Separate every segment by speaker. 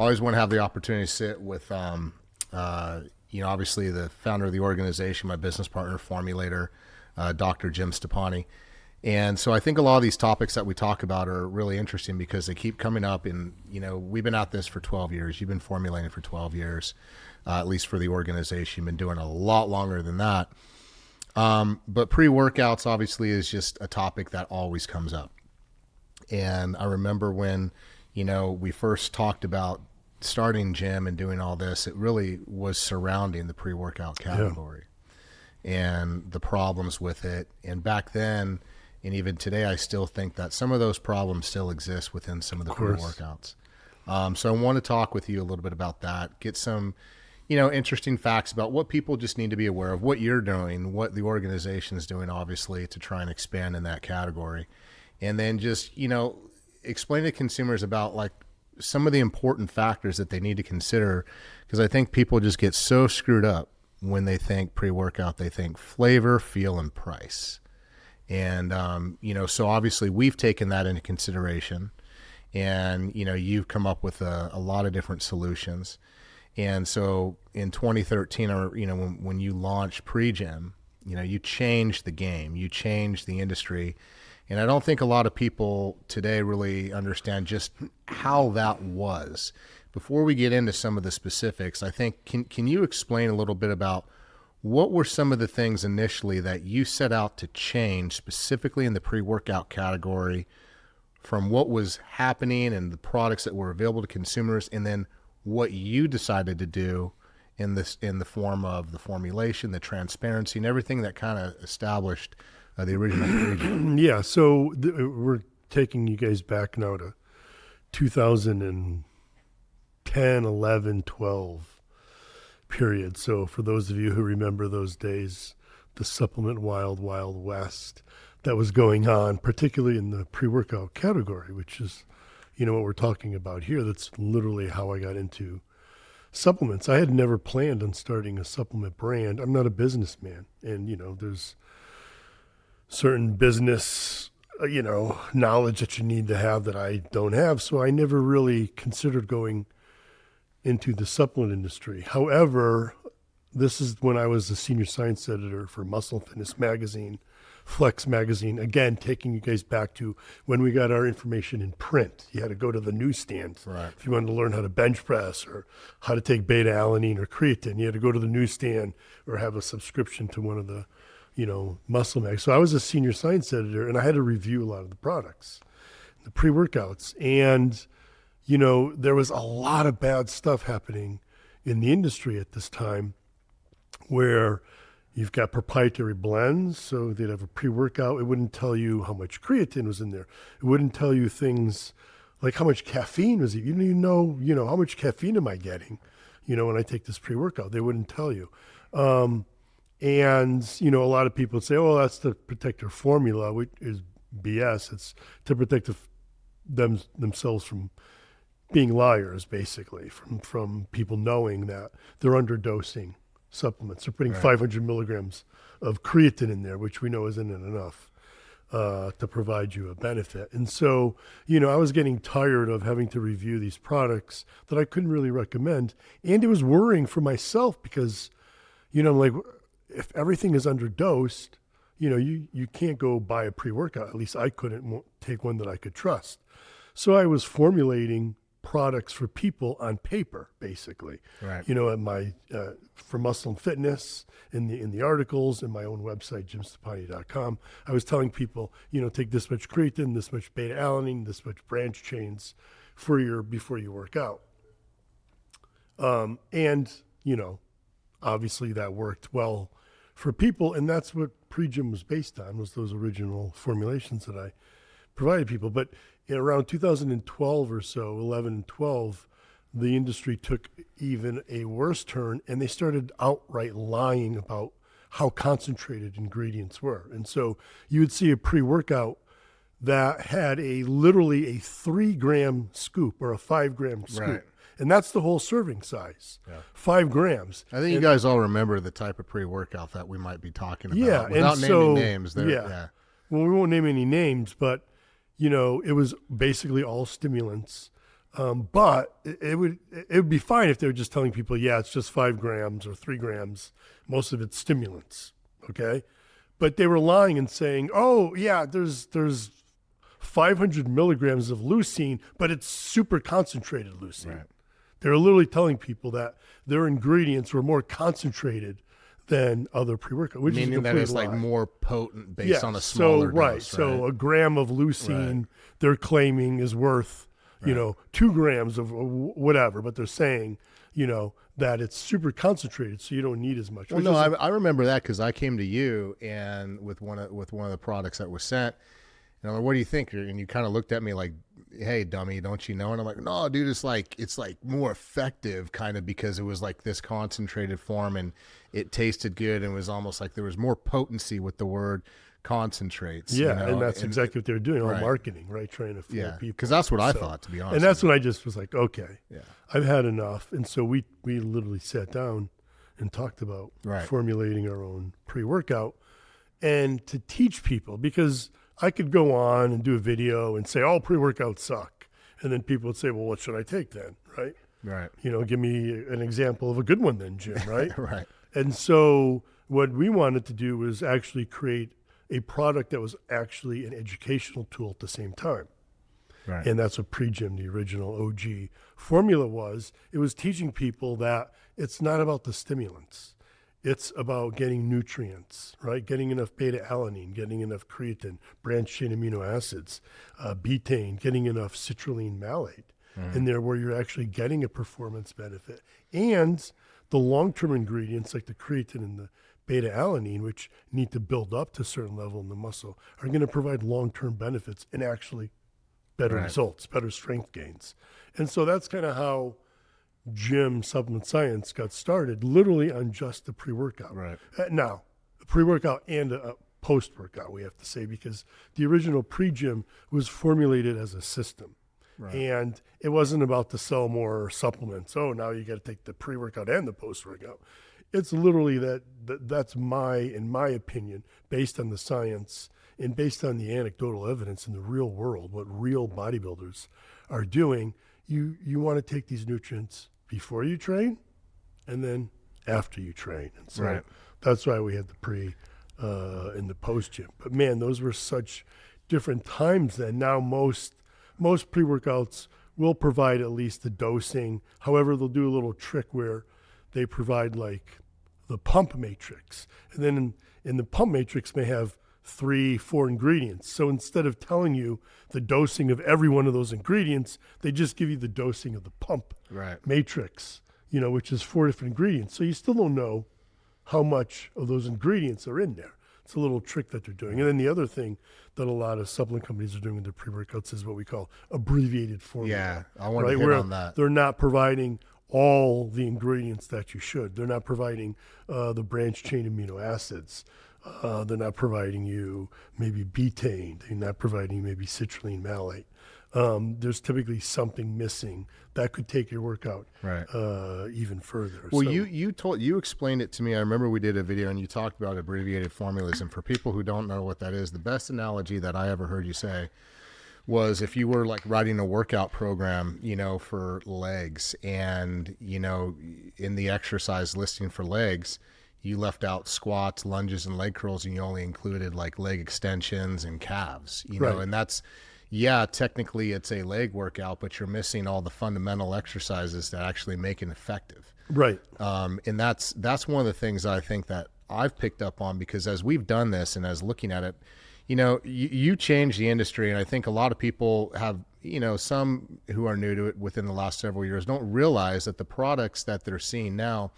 Speaker 1: always want to have the opportunity to sit with, obviously the founder of the organization, my business partner, formulator, Dr. Jim Stoppani. And so I think a lot of these topics that we talk about are really interesting because they keep coming up. And, we've been at this for 12 years. You've been formulating for 12 years, at least for the organization. You've been doing a lot longer than that. But pre-workouts obviously is just a topic that always comes up. And I remember when, we first talked about starting gym and doing all this, it really was surrounding the pre-workout category and the problems with it. And back then, and even today, I still think that some of those problems still exist within some of the pre-workouts. So I want to talk with you a little bit about that, get some, interesting facts about what people just need to be aware of, what you're doing, what the organization is doing, obviously, to try and expand in that category. And then just, explain to consumers about like some of the important factors that they need to consider. Because I think people just get so screwed up when they think pre-workout, they think flavor, feel, and price. And, so obviously we've taken that into consideration and, you've come up with a lot of different solutions. And so in 2013, or, when you launched Pre JYM, you changed the game, you changed the industry. And I don't think a lot of people today really understand just how that was. Before we get into some of the specifics, I think, can you explain a little bit about what were some of the things initially that you set out to change specifically in the pre-workout category from what was happening and the products that were available to consumers, and then what you decided to do in the form of the formulation, the transparency, and everything that kind of established the original Pre JYM?
Speaker 2: Yeah, so we're taking you guys back now to 2010, 11, 12 period. So for those of you who remember those days, the supplement wild west that was going on, particularly in the pre-workout category, which is, what we're talking about here. That's literally how I got into supplements. I had never planned on starting a supplement brand. I'm not a businessman. And, there's certain business, knowledge that you need to have that I don't have. So I never really considered going into the supplement industry. However, this is when I was a senior science editor for Muscle and Fitness magazine, Flex magazine. Again, taking you guys back to when we got our information in print. You had to go to the newsstand.
Speaker 1: Right.
Speaker 2: If you wanted to learn how to bench press or how to take beta-alanine or creatine, you had to go to the newsstand or have a subscription to one of the, muscle mag. So I was a senior science editor and I had to review a lot of the products, the pre-workouts. And there was a lot of bad stuff happening in the industry at this time where you've got proprietary blends. So they'd have a pre-workout. It wouldn't tell you how much creatine was in there. It wouldn't tell you things like how much caffeine was it. You didn't even know, how much caffeine am I getting, when I take this pre-workout. They wouldn't tell you. And, a lot of people would say, oh, that's to protect their formula, which is BS. It's to protect themselves from being liars, basically, from people knowing that they're underdosing supplements. They're putting 500 milligrams of creatine in there, which we know isn't enough to provide you a benefit. And so, I was getting tired of having to review these products that I couldn't really recommend. And it was worrying for myself because, I'm like, if everything is underdosed, you can't go buy a pre-workout. At least I couldn't take one that I could trust. So I was formulating products for people on paper, basically.
Speaker 1: Right.
Speaker 2: At my for Muscle and Fitness, in the articles, in my own website, jimstoppani.com, I was telling people, take this much creatine, this much beta-alanine, this much branch chains before you work out. And obviously that worked well for people, and that's what Pre JYM was based on, was those original formulations that I provided people. But in around 2012 or so, 11 and 12, the industry took even a worse turn, and they started outright lying about how concentrated ingredients were. And so you would see a pre-workout that had literally a 3-gram scoop or a 5-gram scoop.
Speaker 1: Right.
Speaker 2: And that's the whole serving size, 5 grams.
Speaker 1: I think you guys all remember the type of pre-workout that we might be talking about.
Speaker 2: Yeah,
Speaker 1: without
Speaker 2: and
Speaker 1: naming names.
Speaker 2: Yeah. Well, we won't name any names, but, it was basically all stimulants. But it would be fine if they were just telling people, yeah, it's just 5 grams or 3 grams. Most of it's stimulants, okay? But they were lying and saying, oh, yeah, there's 500 milligrams of leucine, but it's super concentrated leucine.
Speaker 1: Right.
Speaker 2: They're literally telling people that their ingredients were more concentrated than other pre-workout, which
Speaker 1: meaning
Speaker 2: is a
Speaker 1: that it's like more potent based on a smaller dose.
Speaker 2: So a gram of leucine, they're claiming is worth, 2 grams of whatever, but they're saying, that it's super concentrated, so you don't need as much.
Speaker 1: Well, no, I remember that because I came to you and with one of the products that was sent, and I'm like, what do you think? And you kind of looked at me like, hey, dummy, don't you know? And I'm like, no, dude, it's like more effective kind of because it was like this concentrated form and it tasted good and it was almost like there was more potency with the word concentrates.
Speaker 2: Yeah, and that's exactly what they were doing, all marketing, right? Trying to fool people.
Speaker 1: Because that's what I thought, to be honest.
Speaker 2: And that's when I just was like, okay, I've had enough. And so we literally sat down and talked about formulating our own pre-workout and to teach people, because I could go on and do a video and say, all pre-workouts suck. And then people would say, well, what should I take then, right?
Speaker 1: Right.
Speaker 2: Give me an example of a good one then, Jim, right?
Speaker 1: Right.
Speaker 2: And so what we wanted to do was actually create a product that was actually an educational tool at the same time. Right. And that's what Pre JYM, the original OG formula was. It was teaching people that it's not about the stimulants. It's about getting nutrients, right? Getting enough beta-alanine, getting enough creatine, branched-chain amino acids, betaine, getting enough citrulline malate in there where you're actually getting a performance benefit. And the long-term ingredients like the creatine and the beta-alanine, which need to build up to a certain level in the muscle, are going to provide long-term benefits and actually better results, better strength gains. And so that's kind of how JYM Supplement Science got started, literally on just the pre-workout.
Speaker 1: Right.
Speaker 2: Now, a pre-workout and a post-workout, we have to say, because the original Pre JYM was formulated as a system. Right. And it wasn't about to sell more supplements. Oh, now you got to take the pre-workout and the post-workout. It's literally that's in my opinion, based on the science and based on the anecdotal evidence in the real world, what real bodybuilders are doing. You want to take these nutrients before you train and then after you train. And so that's why we had the pre and the post gym. But man, those were such different times then. Now most pre-workouts will provide at least the dosing. However, they'll do a little trick where they provide like the pump matrix. And then in the pump matrix may have 3-4 ingredients. So instead of telling you the dosing of every one of those ingredients, they just give you the dosing of the pump matrix, which is 4 different ingredients. So you still don't know how much of those ingredients are in there. It's a little trick that they're doing. And then the other thing that a lot of supplement companies are doing with their pre-workouts is what we call abbreviated formula.
Speaker 1: Yeah, I want to hit on that.
Speaker 2: They're not providing all the ingredients that you should. They're not providing the branched chain amino acids. They're not providing you maybe betaine. They're not providing you maybe citrulline malate. There's typically something missing that could take your workout even further.
Speaker 1: Well, you explained it to me. I remember we did a video and you talked about abbreviated formulas. And for people who don't know what that is, the best analogy that I ever heard you say was if you were like writing a workout program, for legs, and in the exercise listing for legs, you left out squats, lunges, and leg curls, and you only included like leg extensions and calves, know, and that's, technically it's a leg workout, but you're missing all the fundamental exercises that actually make it effective. Right. And that's one of the things that I think that I've picked up on, because as we've done this and as looking at it, you change the industry. And I think a lot of people have, some who are new to it within the last several years don't realize that the products that they're seeing now,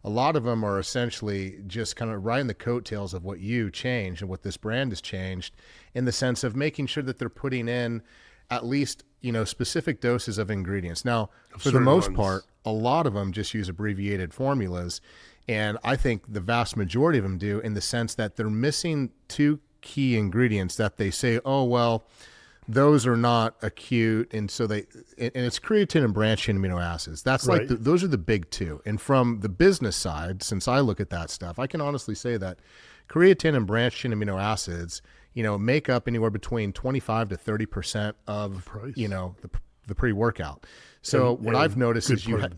Speaker 1: a lot of them are essentially just kind of riding the coattails of what you changed and what this brand has changed, in the sense of making sure that they're putting in at least, specific doses of ingredients. Now, for the most part, a lot of them just use abbreviated formulas. And I think the vast majority of them do, in the sense that they're missing 2 key ingredients that they say, oh, well, those are not acute. And so and it's creatine and branched chain amino acids. That's like, those are the big 2. And from the business side, since I look at that stuff, I can honestly say that creatine and branched chain amino acids, make up anywhere between 25 to 30% of, the the pre-workout. So what I've noticed is you have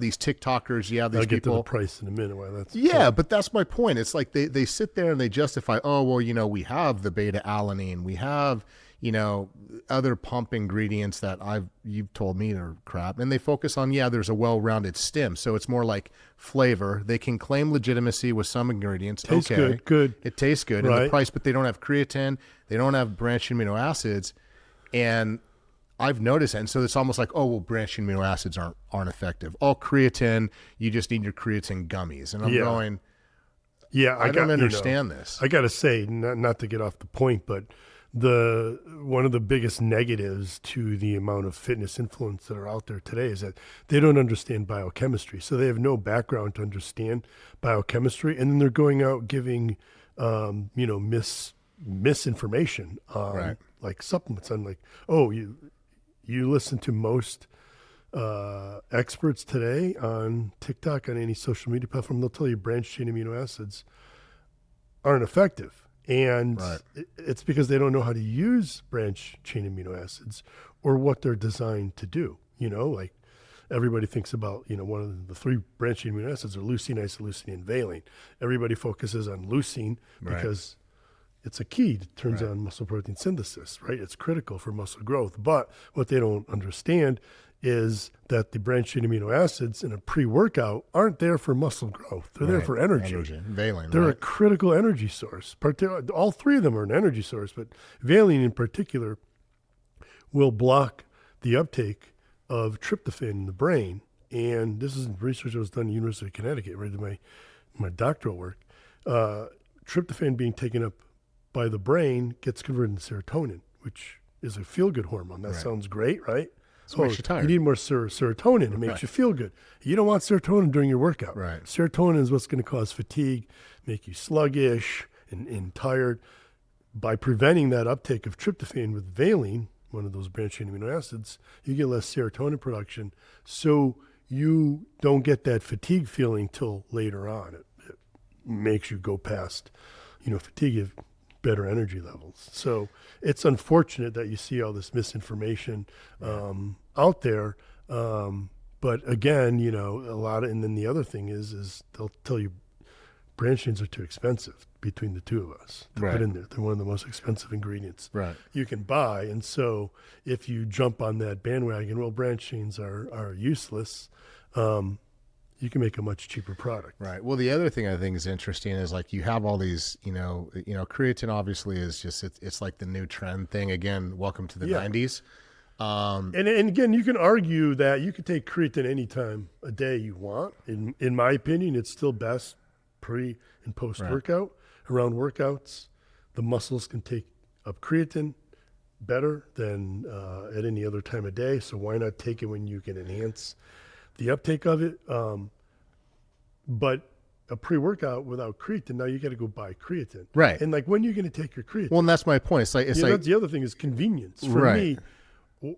Speaker 1: these TikTokers, you have these
Speaker 2: I'll get
Speaker 1: people.
Speaker 2: to the price in a minute. Why that's
Speaker 1: But that's my point. It's like they sit there and they justify, oh, well, we have the beta-alanine, we have, other pump ingredients that you've told me are crap. And they focus on, there's a well-rounded stim. So it's more like flavor. They can claim legitimacy with some ingredients.
Speaker 2: Tastes
Speaker 1: okay.
Speaker 2: good.
Speaker 1: It tastes good.
Speaker 2: Right.
Speaker 1: And the price, but they don't have creatine. They don't have branched amino acids. And I've noticed that. And so it's almost like, oh, well, branched amino acids aren't effective. Oh, creatine, you just need your creatine gummies. And I'm going, I don't understand this.
Speaker 2: I got to say, not to get off the point, but one of the biggest negatives to the amount of fitness influence that are out there today is that they don't understand biochemistry. So they have no background to understand biochemistry. And then they're going out giving, misinformation on like supplements. On like, oh, you listen to most experts today on TikTok, on any social media platform, they'll tell you branched chain amino acids aren't effective. And it's because they don't know how to use branched chain amino acids or what they're designed to do. Like everybody thinks about, one of the three branched chain amino acids are leucine, isoleucine, and valine. Everybody focuses on leucine because it's a key. It turns on muscle protein synthesis, right? It's critical for muscle growth. But what they don't understand is that the branched chain amino acids in a pre-workout aren't there for muscle growth. They're there for energy.
Speaker 1: Valine,
Speaker 2: They're a critical energy source. All three of them are an energy source, but valine in particular will block the uptake of tryptophan in the brain. And this is research that was done at the University of Connecticut, right, in my doctoral work. Tryptophan being taken up by the brain gets converted into serotonin, which is a feel-good hormone. That sounds great, right?
Speaker 1: So makes you tired.
Speaker 2: You need more serotonin. It makes you feel good. You don't want serotonin during your workout.
Speaker 1: Right.
Speaker 2: Serotonin is what's going to cause fatigue, make you sluggish and tired. By preventing that uptake of tryptophan with valine, one of those branched chain amino acids, you get less serotonin production. So you don't get that fatigue feeling till later on. It makes you go past, fatigue, better energy levels. So it's unfortunate that you see all this misinformation out there. But again, a lot of, and then the other thing is they'll tell you branched chains are too expensive between the two of us to put in there. They're one of the most expensive ingredients you can buy. And so if you jump on that bandwagon, well, branched chains are useless. You can make a much cheaper product.
Speaker 1: Right. Well, the other thing I think is interesting is like you have all these, creatine obviously is just, it's like the new trend thing. Again, welcome to the 90s.
Speaker 2: And again, you can argue that you could take creatine any time a day you want. In my opinion, it's still best pre and post workout. Around workouts, the muscles can take up creatine better than at any other time of day. So why not take it when you can enhance the uptake of it? But a pre-workout without creatine, now you got to go buy creatine.
Speaker 1: Right.
Speaker 2: And like, when are you going to take your creatine?
Speaker 1: Well, and that's my point. It's like
Speaker 2: that's the other thing is convenience. For me,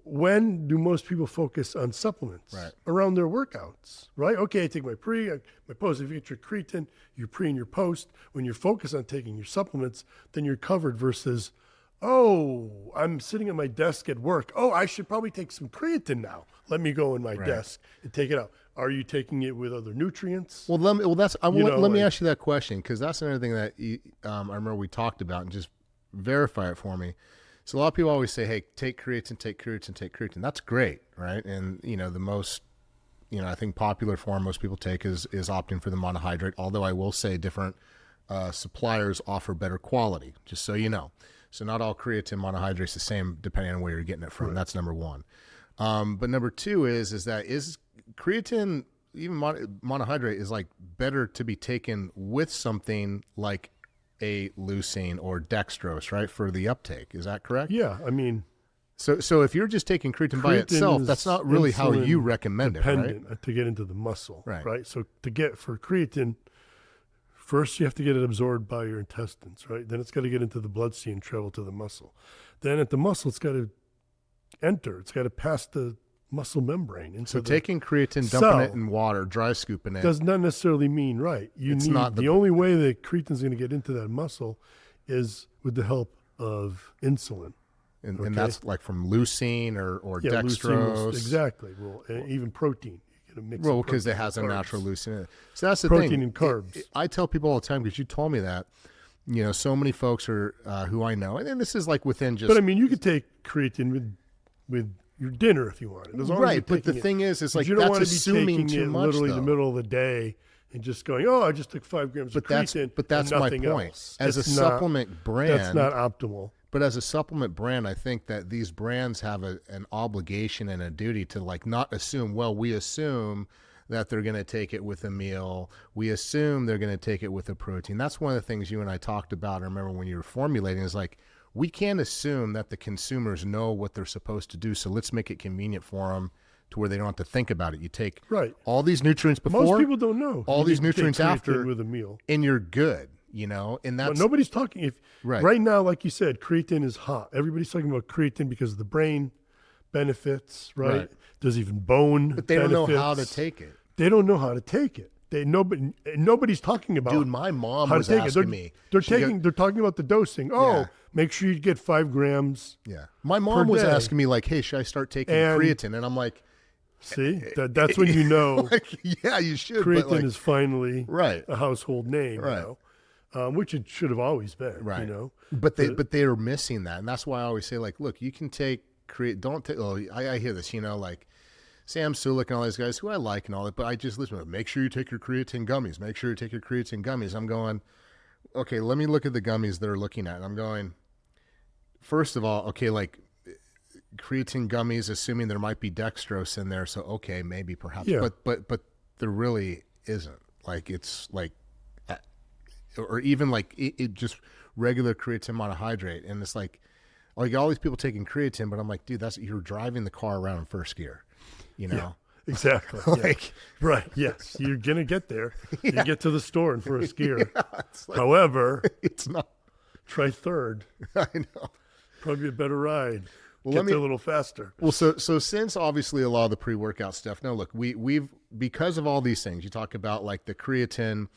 Speaker 2: when do most people focus on supplements? Around their workouts, right? Okay, I take my pre, my post. If you get your creatine, your pre and your post, when you're focused on taking your supplements, then you're covered versus, oh, I'm sitting at my desk at work. Oh, I should probably take some creatine now. Let me go in my desk and take it out. Are you taking it with other nutrients?
Speaker 1: Well, let me ask you that question, because that's another thing that I remember we talked about, and just verify it for me. So a lot of people always say, hey, take creatine, take creatine, take creatine. That's great, right? And, the most, I think popular form most people take is opting for the monohydrate, although I will say different suppliers offer better quality, just so you know. So not all creatine monohydrate is the same depending on where you're getting it from. That's number one. But number two is creatine, even monohydrate, is like better to be taken with something like a leucine or dextrose, right, for the uptake. Is that correct?
Speaker 2: Yeah, I mean.
Speaker 1: So if you're just taking creatine by itself, that's not really how you recommend it, right?
Speaker 2: To get into the muscle, right? So for creatine, first you have to get it absorbed by your intestines, right? Then it's got to get into the bloodstream and travel to the muscle. Then at the muscle, it's got to enter. It's got to pass the muscle membrane.
Speaker 1: So taking creatine, dumping it in water, dry scooping it,
Speaker 2: does not necessarily mean the only way that creatine is going to get into that muscle is with the help of insulin.
Speaker 1: And that's like from leucine or
Speaker 2: Yeah,
Speaker 1: dextrose.
Speaker 2: Exactly. Well, even protein. You get a mix
Speaker 1: Well,
Speaker 2: of
Speaker 1: because it
Speaker 2: protein
Speaker 1: has a
Speaker 2: and
Speaker 1: natural
Speaker 2: carbs.
Speaker 1: leucine in it. So that's the
Speaker 2: Protein
Speaker 1: thing.
Speaker 2: and carbs.
Speaker 1: I tell people all the time, because you told me that, so many folks are who I know, and then this is like within just.
Speaker 2: But I mean, you could take creatine with your dinner if you want. As long as you're
Speaker 1: But the
Speaker 2: taking
Speaker 1: thing is like
Speaker 2: you don't
Speaker 1: that's
Speaker 2: want to be
Speaker 1: assuming
Speaker 2: taking
Speaker 1: too
Speaker 2: it
Speaker 1: much.
Speaker 2: literally in
Speaker 1: though.
Speaker 2: the middle of the day and just going, oh, I just took 5 grams of creatine.
Speaker 1: But that's
Speaker 2: and
Speaker 1: my
Speaker 2: nothing
Speaker 1: point.
Speaker 2: else.
Speaker 1: As a
Speaker 2: It's not-
Speaker 1: supplement brand,
Speaker 2: that's not optimal.
Speaker 1: But as a supplement brand, I think that these brands have an obligation and a duty to like not assume. Well, we assume that they're going to take it with a meal. We assume they're going to take it with a protein. That's one of the things you and I talked about. I remember when you were formulating is like, we can't assume that the consumers know what they're supposed to do. So let's make it convenient for them to where they don't have to think about it. You take all these nutrients before.
Speaker 2: Most people don't know.
Speaker 1: All these nutrients after
Speaker 2: with a meal.
Speaker 1: And you're good, and that's.
Speaker 2: But nobody's talking.
Speaker 1: Right.
Speaker 2: Right now, like you said, creatine is hot. Everybody's talking about creatine because of the brain benefits, right? There's even bone
Speaker 1: But they don't
Speaker 2: benefits.
Speaker 1: know how to take it.
Speaker 2: They don't know how to take it. Nobody's talking about.
Speaker 1: Dude, my mom
Speaker 2: how
Speaker 1: was
Speaker 2: to take
Speaker 1: asking
Speaker 2: it.
Speaker 1: me.
Speaker 2: They're talking about the dosing. Oh, make sure you get 5 grams.
Speaker 1: Yeah. My mom was
Speaker 2: day.
Speaker 1: asking me like, hey, should I start taking creatine? And I'm like,
Speaker 2: see, that's when you know
Speaker 1: like, yeah, you should.
Speaker 2: creatine
Speaker 1: but like,
Speaker 2: is finally
Speaker 1: right.
Speaker 2: a household name,
Speaker 1: Right.
Speaker 2: which it should have always been,
Speaker 1: right. But they are missing that. And that's why I always say like, look, you can take don't take, I hear this, like Sam Sulik and all these guys who I like and all that, but I just listen to them. Make sure you take your creatine gummies. Make sure you take your creatine gummies. I'm going, okay, let me look at the gummies they're looking at. And I'm going, first of all, okay, like creatine gummies, assuming there might be dextrose in there. So, okay, maybe perhaps,
Speaker 2: Yeah.
Speaker 1: but there really isn't. Like, it's like, or even like it just regular creatine monohydrate. And it's like all these people taking creatine, but I'm like, dude, you're driving the car around in first gear.
Speaker 2: Yeah, exactly.
Speaker 1: Like,
Speaker 2: right. Yes. You're going to get there. You get to the store in first gear.
Speaker 1: Like,
Speaker 2: however,
Speaker 1: it's not.
Speaker 2: Try third.
Speaker 1: I know.
Speaker 2: Probably a better ride.
Speaker 1: Well,
Speaker 2: get there a little faster.
Speaker 1: Well, so since obviously a lot of the pre-workout stuff, no, look, we've because of all these things, you talk about like the creatine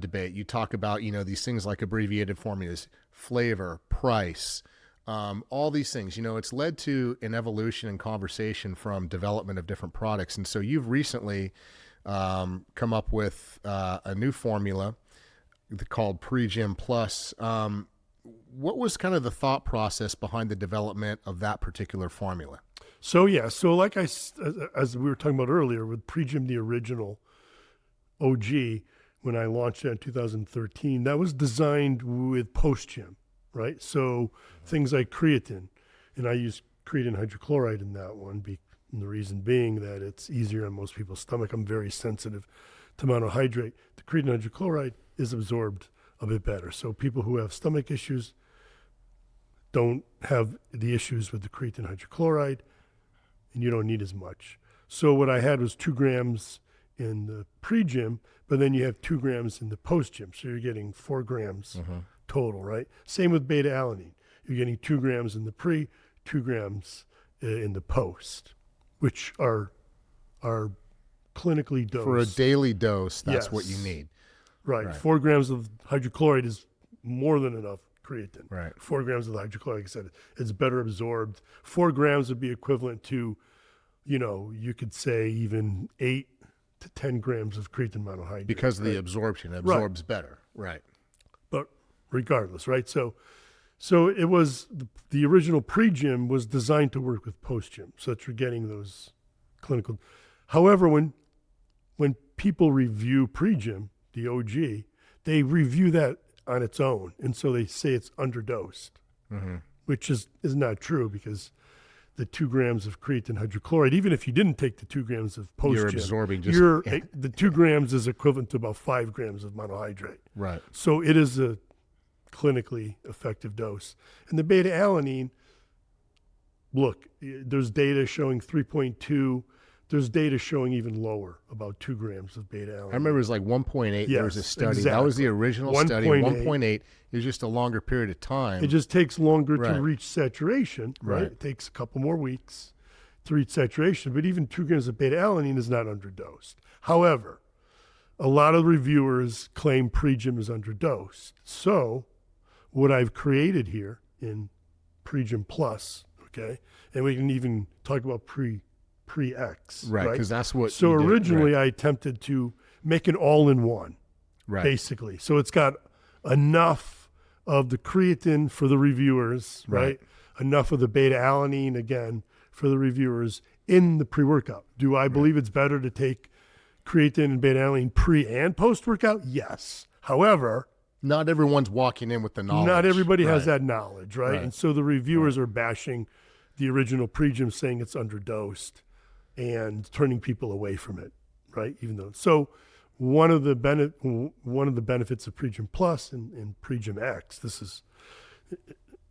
Speaker 1: debate, you talk about, these things like abbreviated formulas, flavor, price, all these things, it's led to an evolution and conversation from development of different products. And so you've recently come up with a new formula called Pre JYM Plus. What was kind of the thought process behind the development of that particular formula?
Speaker 2: So like as we were talking about earlier with Pre JYM, the original OG, when I launched it in 2013, that was designed with post JYM, right? So things like creatine, and I use creatine hydrochloride in that one, and the reason being that it's easier on most people's stomach. I'm very sensitive to monohydrate. The creatine hydrochloride is absorbed a bit better. So people who have stomach issues don't have the issues with the creatine hydrochloride, and you don't need as much. So what I had was 2 grams in the Pre JYM, but then you have 2 grams in the post JYM. So you're getting 4 grams total, right? Same with beta-alanine. You're getting 2 grams in the pre, 2 grams in the post, which are clinically dosed.
Speaker 1: For a daily dose, that's what you need.
Speaker 2: Right. 4 grams of hydrochloride is more than enough creatine.
Speaker 1: Right. 4
Speaker 2: grams of hydrochloride, like I said, it's better absorbed. 4 grams would be equivalent to, you could say even 8 to 10 grams of creatine monohydrate.
Speaker 1: Because of the absorption. It absorbs better. Right.
Speaker 2: But regardless, right? So it was, the original Pre JYM was designed to work with post JYM, so that you're getting those clinical. However, when people review Pre JYM, the OG, they review that on its own, and so they say it's underdosed, which is not true, because the 2 grams of creatine hydrochloride, even if you didn't take the 2 grams of post JYM,
Speaker 1: you're absorbing
Speaker 2: the 2 grams is equivalent to about 5 grams of monohydrate.
Speaker 1: Right.
Speaker 2: So it is a clinically effective dose. And the beta-alanine, look, there's data showing 3.2. There's data showing even lower, about 2 grams of beta-alanine.
Speaker 1: I remember it was like 1.8. There was a study.
Speaker 2: Exactly.
Speaker 1: That was the original study. 1.8 is just a longer period of time.
Speaker 2: It just takes longer to reach saturation, right?
Speaker 1: Right.
Speaker 2: It takes a couple more weeks to reach saturation, but even 2 grams of beta-alanine is not underdosed. However, a lot of reviewers claim Pre JYM is underdosed. So what I've created here in Pre JYM Plus, okay? And we can even talk about Pre X,
Speaker 1: Right, because that's what.
Speaker 2: So
Speaker 1: you did,
Speaker 2: originally
Speaker 1: right.
Speaker 2: I attempted to make an all-in-one,
Speaker 1: Right.
Speaker 2: basically. So it's got enough of the creatine for the reviewers, right? Enough of the beta-alanine, again, for the reviewers in the pre-workout. Do I believe it's better to take creatine and beta-alanine pre and post-workout? Yes. However,
Speaker 1: Not everyone's walking in with the knowledge.
Speaker 2: not everybody has
Speaker 1: Right.
Speaker 2: that knowledge, right?
Speaker 1: Right.
Speaker 2: And so the reviewers are bashing the original Pre JYM, saying it's underdosed and turning people away from it, right? Even though, so one of the benefits of Pre JYM Plus and Pre JYM X,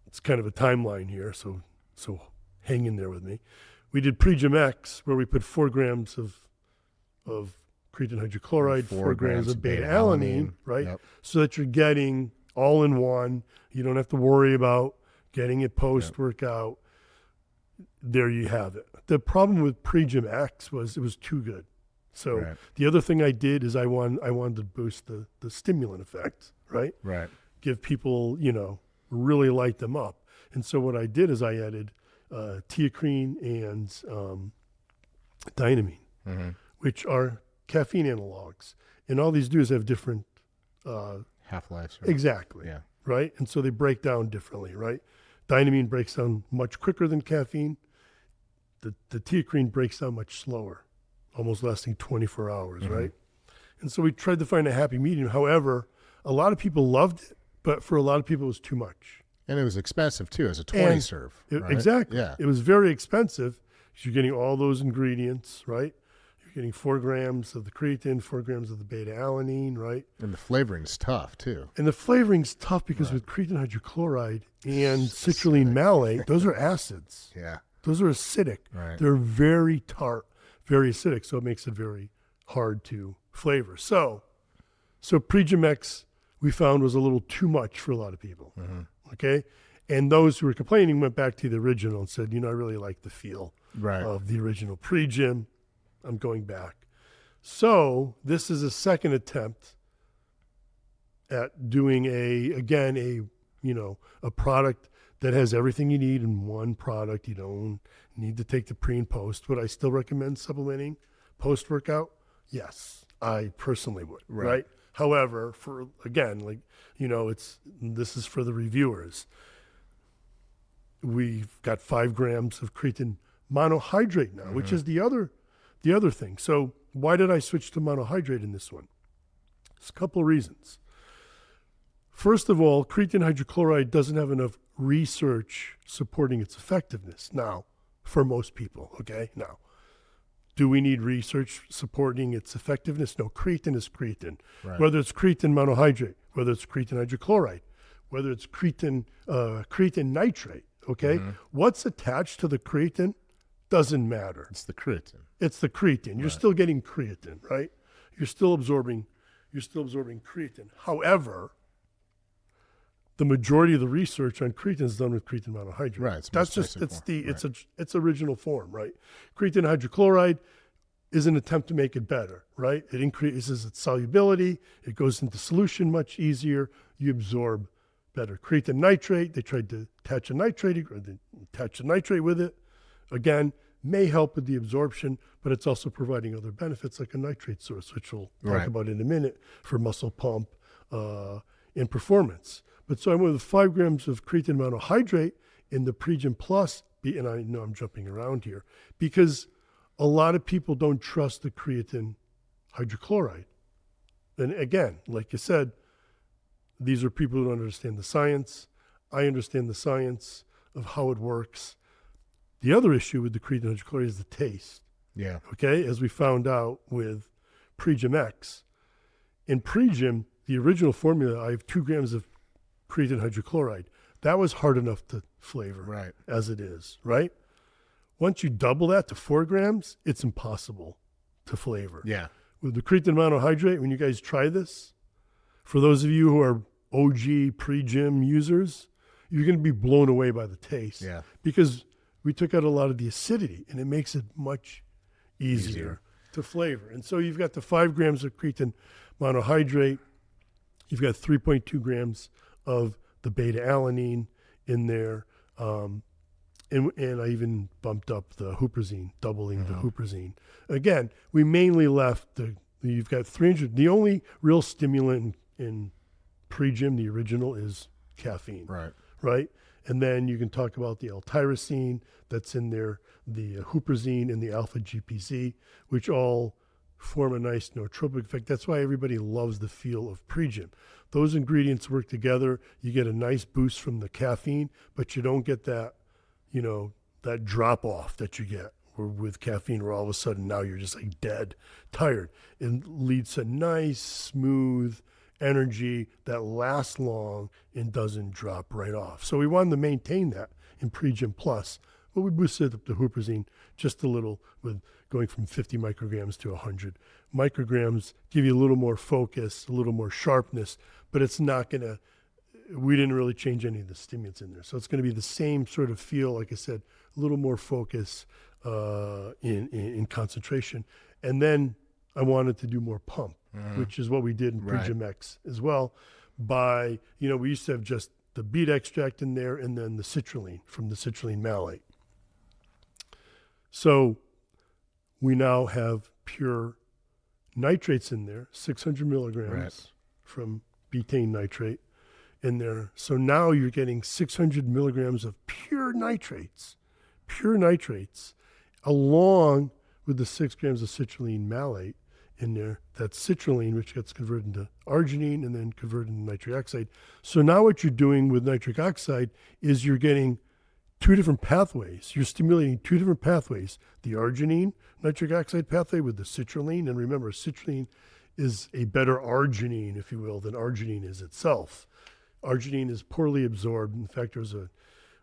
Speaker 2: it's kind of a timeline here, so hang in there with me. We did Pre JYM X, where we put 4 grams of creatine hydrochloride, 4 grams of beta-alanine, right?
Speaker 1: Yep.
Speaker 2: So that you're getting all in one. You don't have to worry about getting it post-workout. There you have it. The problem with Pre JYM X was it was too good. So the other thing I did is I wanted to boost the stimulant effect, right?
Speaker 1: Right.
Speaker 2: Give people, really light them up. And so what I did is I added teacrine and dynamine, which are caffeine analogs. And all these do is have different
Speaker 1: Half-lives. Right?
Speaker 2: exactly.
Speaker 1: Yeah.
Speaker 2: Right? And so they break down differently, right? Dynamine breaks down much quicker than caffeine. The teacrine breaks down much slower, almost lasting 24 hours, right? And so we tried to find a happy medium. However, a lot of people loved it, but for a lot of people it was too much.
Speaker 1: And it was expensive too, as a 20 serve. Right?
Speaker 2: Exactly.
Speaker 1: Yeah.
Speaker 2: It was very expensive because you're getting all those ingredients, right? You're getting 4 grams of the creatine, 4 grams of the beta-alanine, right?
Speaker 1: And the flavoring's tough too.
Speaker 2: And the flavoring's tough because with creatine hydrochloride and citrulline malate, those are acids.
Speaker 1: Yeah.
Speaker 2: Those are acidic.
Speaker 1: Right.
Speaker 2: They're very tart, very acidic, so it makes it very hard to flavor. So Pre JYM X we found was a little too much for a lot of people. Okay? And those who were complaining went back to the original and said, I really like the feel of the original Pre JYM. I'm going back. So this is a second attempt at doing a product that has everything you need in one product. You don't need to take the pre and post. Would I still recommend supplementing post-workout? Yes, I personally would, right? However, this is for the reviewers. We've got 5 grams of creatine monohydrate now, which is the other thing. So why did I switch to monohydrate in this one? There's a couple of reasons. First of all, creatine hydrochloride doesn't have enough research supporting its effectiveness now for most people, okay? Now, do we need research supporting its effectiveness? No, creatine is creatine.
Speaker 1: Right.
Speaker 2: Whether it's creatine monohydrate, whether it's creatine hydrochloride, whether it's creatine nitrate, okay? What's attached to the creatine doesn't matter.
Speaker 1: It's the creatine.
Speaker 2: It's the creatine. You're still getting creatine, right? You're still absorbing creatine. However, the majority of the research on creatine is done with creatine monohydrate.
Speaker 1: Right.
Speaker 2: It's original form, right? Creatine hydrochloride is an attempt to make it better, right? It increases its solubility. It goes into solution much easier. You absorb better. Creatine nitrate, they tried to attach a nitrate with it. Again, may help with the absorption, but it's also providing other benefits like a nitrate source, which we'll talk about in a minute for muscle pump and performance. But so I went with 5 grams of creatine monohydrate in the Pre JYM Plus, and I know I'm jumping around here, because a lot of people don't trust the creatine hydrochloride. And again, like you said, these are people who don't understand the science. I understand the science of how it works. The other issue with the creatine hydrochloride is the taste.
Speaker 1: Yeah.
Speaker 2: Okay, as we found out with Pre JYM X. In Pre JYM, the original formula, I have 2 grams of creatine hydrochloride. That was hard enough to flavor as it is, right? Once you double that to 4 grams, it's impossible to flavor.
Speaker 1: Yeah.
Speaker 2: With the creatine monohydrate, when you guys try this, for those of you who are OG Pre JYM users, you're going to be blown away by the taste.
Speaker 1: Yeah.
Speaker 2: Because we took out a lot of the acidity, and it makes it much easier to flavor. And so you've got the 5 grams of creatine monohydrate. You've got 3.2 grams of the beta-alanine in there. And I even bumped up the huperzine, doubling the huperzine. Again, we mainly left you've got 300. The only real stimulant in pre-gym, the original, is caffeine. Right? And then you can talk about the L-tyrosine that's in there, the huperzine and the alpha-GPC, which all form a nice nootropic effect. That's why everybody loves the feel of pre-gym. Those ingredients work together. You get a nice boost from the caffeine, but you don't get that, that drop off that you get with caffeine, where all of a sudden now you're just like dead tired. It leads to nice, smooth energy that lasts long and doesn't drop right off. So we wanted to maintain that in Pre JYM Plus, but we boosted up the huperzine just a little, with going from 50 micrograms to 100 micrograms. Give you a little more focus, a little more sharpness, but it's not going to, we didn't really change any of the stimulants in there. So it's going to be the same sort of feel, like I said, a little more focus in concentration. And then I wanted to do more pump, which is what we did in Pre JYM X as well. By, we used to have just the beet extract in there and then the citrulline from the citrulline malate. So we now have pure nitrates in there, 600 milligrams from betaine nitrate in there. So now you're getting 600 milligrams of pure nitrates, along with the 6 grams of citrulline malate in there. That's citrulline, which gets converted into arginine and then converted into nitric oxide. So now what you're doing with nitric oxide is you're getting 2 different pathways. You're stimulating 2 different pathways, the arginine nitric oxide pathway with the citrulline. And remember, citrulline is a better arginine, if you will, than arginine is itself. Arginine is poorly absorbed. In fact, there was a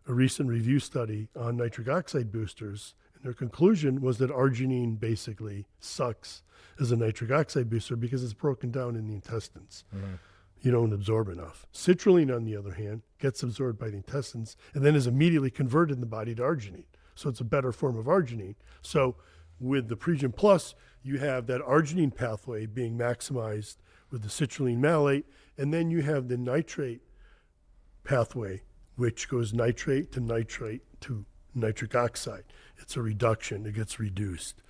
Speaker 2: recent review study on nitric oxide boosters, and their conclusion was that arginine basically sucks as a nitric oxide booster because it's broken down in the intestines. You don't absorb enough. Citrulline, on the other hand, gets absorbed by the intestines and then is immediately converted in the body to arginine. So it's a better form of arginine. So with the Pre JYM Plus, you have that arginine pathway being maximized with the citrulline malate, and then you have the nitrate pathway, which goes nitrate to nitric oxide. It's a reduction. It gets reduced.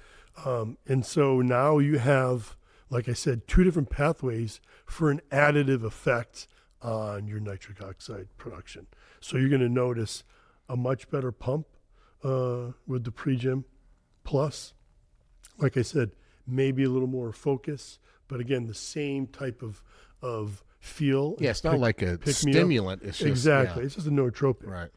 Speaker 2: And so now you have, like I said, 2 different pathways for an additive effect on your nitric oxide production. So you're going to notice a much better pump with the Pre JYM Plus. Like I said, maybe a little more focus, but again, the same type of feel.
Speaker 1: Yeah, it's not like a stimulant. It's just,
Speaker 2: exactly. It's just a nootropic.
Speaker 1: Right.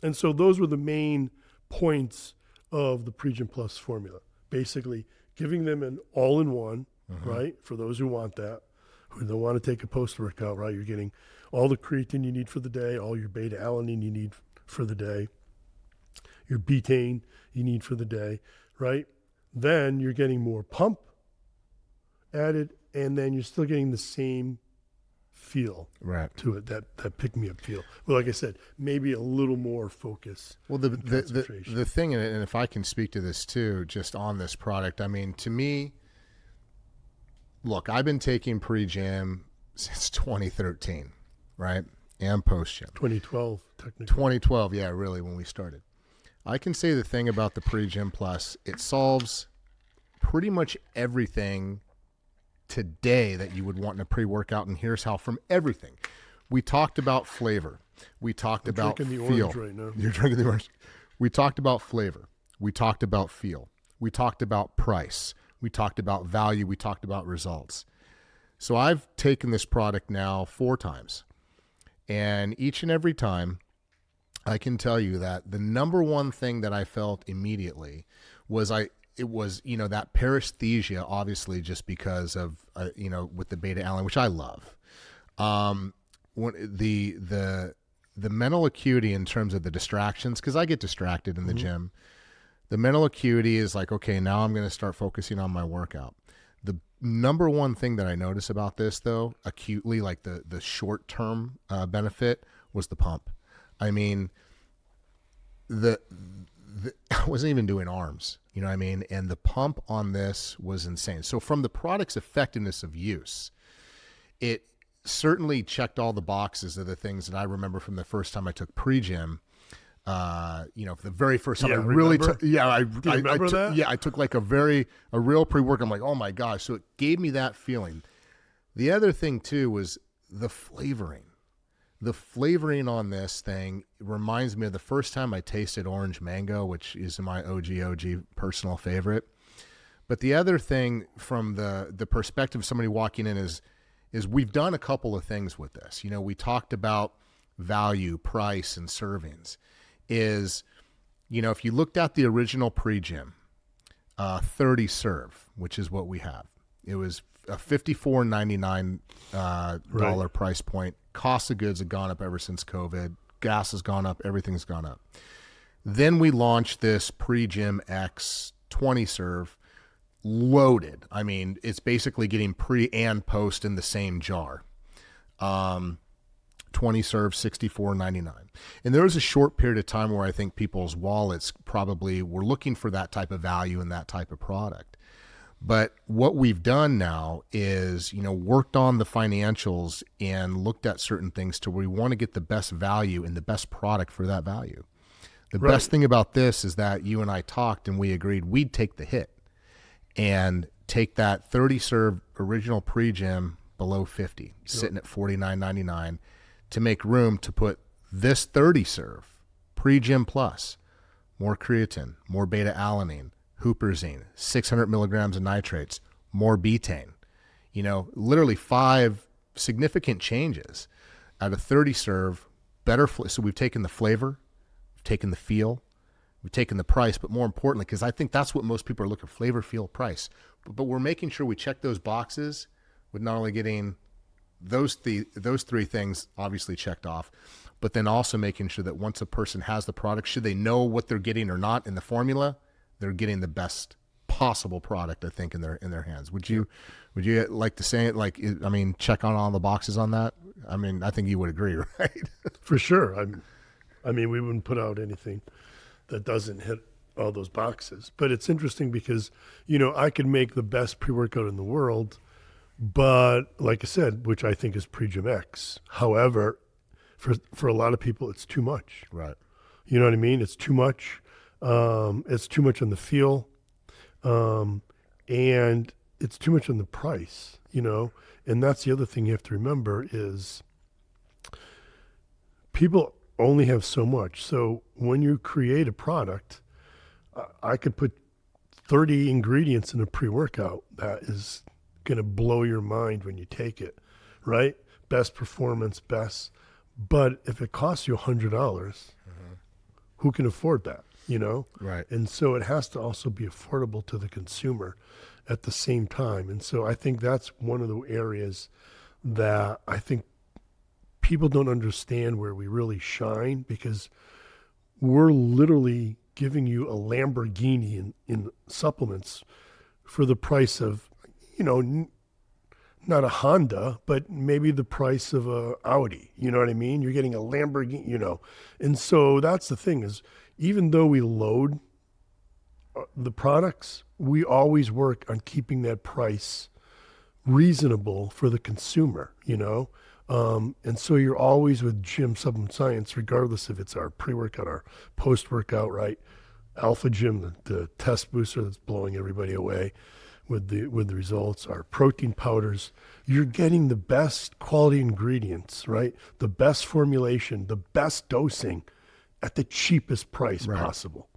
Speaker 2: And so those were the main points of the Pre JYM Plus formula. Basically, giving them an all-in-one, right, for those who want that, who don't want to take a post-workout, right? You're getting all the creatine you need for the day, all your beta-alanine you need for the day, your betaine you need for the day, right? Then you're getting more pump added, and then you're still getting the same feel to it, that pick-me-up feel. Well, like I said, maybe a little more focus.
Speaker 1: Well, the thing, and if I can speak to this too, just on this product, I mean, to me, look, I've been taking Pre JYM since 2013, right? And post-gym.
Speaker 2: 2012, technically.
Speaker 1: 2012, yeah, really, when we started. I can say the thing about the Pre JYM Plus, it solves pretty much everything today that you would want in a pre-workout, and here's how. From everything, we talked about flavor, we talked about
Speaker 2: drinking the
Speaker 1: feel.
Speaker 2: Orange right now.
Speaker 1: You're drinking the orange. We talked about flavor, we talked about feel, we talked about price, we talked about value, we talked about results. So I've taken this product now 4 times, and each and every time I can tell you that the number one thing that I felt immediately was it was, that paresthesia, obviously, just because of, with the beta-alanine, which I love. The mental acuity in terms of the distractions, because I get distracted in the gym. The mental acuity is like, okay, now I'm going to start focusing on my workout. The number one thing that I notice about this, though, acutely, like the short-term benefit, was the pump. I mean, I wasn't even doing arms, you know what I mean? And the pump on this was insane. So from the product's effectiveness of use, certainly checked all the boxes of the things that I remember from the first time I took Pre JYM. The very first time I really took, I took like a real pre-work. I'm like, oh my gosh. So it gave me that feeling. The other thing too was the flavoring. The flavoring on this thing reminds me of the first time I tasted orange mango, which is my OG personal favorite. But the other thing from the perspective of somebody walking in is we've done a couple of things with this. We talked about value, price, and servings. If you looked at the original Pre JYM, 30 serve, which is what we have, it was a $54.99 dollar price point. Cost of goods have gone up ever since COVID. Gas has gone up. Everything's gone up. Then we launched this Pre JYM X 20 serve, loaded. I mean, it's basically getting pre and post in the same jar. 20 serve, $64.99. And there was a short period of time where I think people's wallets probably were looking for that type of value and that type of product. But what we've done now is, worked on the financials and looked at certain things to where we want to get the best value and the best product for that value. The best thing about this is that you and I talked and we agreed we'd take the hit and take that 30 serve original Pre JYM below 50, sitting at $49.99, to make room to put this 30 serve Pre JYM Plus, more creatine, more beta-alanine, huperzine, 600 milligrams of nitrates, more betaine. Literally 5 significant changes out of 30 serve, better. So we've taken the flavor, we've taken the feel, we've taken the price, but more importantly, because I think that's what most people are looking for, flavor, feel, price. But we're making sure we check those boxes with not only getting those three things obviously checked off, but then also making sure that once a person has the product, should they know what they're getting or not in the formula, they're getting the best possible product, I think, in their hands. Would you like to say it? Check on all the boxes on that? I think you would agree, right?
Speaker 2: For sure. We wouldn't put out anything that doesn't hit all those boxes. But it's interesting because, I could make the best pre-workout in the world, but like I said, which I think is Pre JYM X. However, for a lot of people, it's too much.
Speaker 1: Right.
Speaker 2: You know what I mean? It's too much. It's too much on the feel, and it's too much on the price, and that's the other thing you have to remember is people only have so much. So when you create a product, I could put 30 ingredients in a pre-workout that is going to blow your mind when you take it, right? Best performance, best. But if it costs you $100, who can afford that?
Speaker 1: Right.
Speaker 2: And so it has to also be affordable to the consumer at the same time. And so I think that's one of the areas that I think people don't understand where we really shine, because we're literally giving you a Lamborghini in supplements for the price of, not a Honda, but maybe the price of a Audi. You know what I mean? You're getting a Lamborghini, And so that's the thing is, even though we load the products, we always work on keeping that price reasonable for the consumer, and so you're always with Gym Supplement Science, regardless if it's our pre-workout, our post-workout, right? Alpha Gym, the test booster that's blowing everybody away with the results, our protein powders. You're getting the best quality ingredients, right? The best formulation, the best dosing, at the cheapest price possible.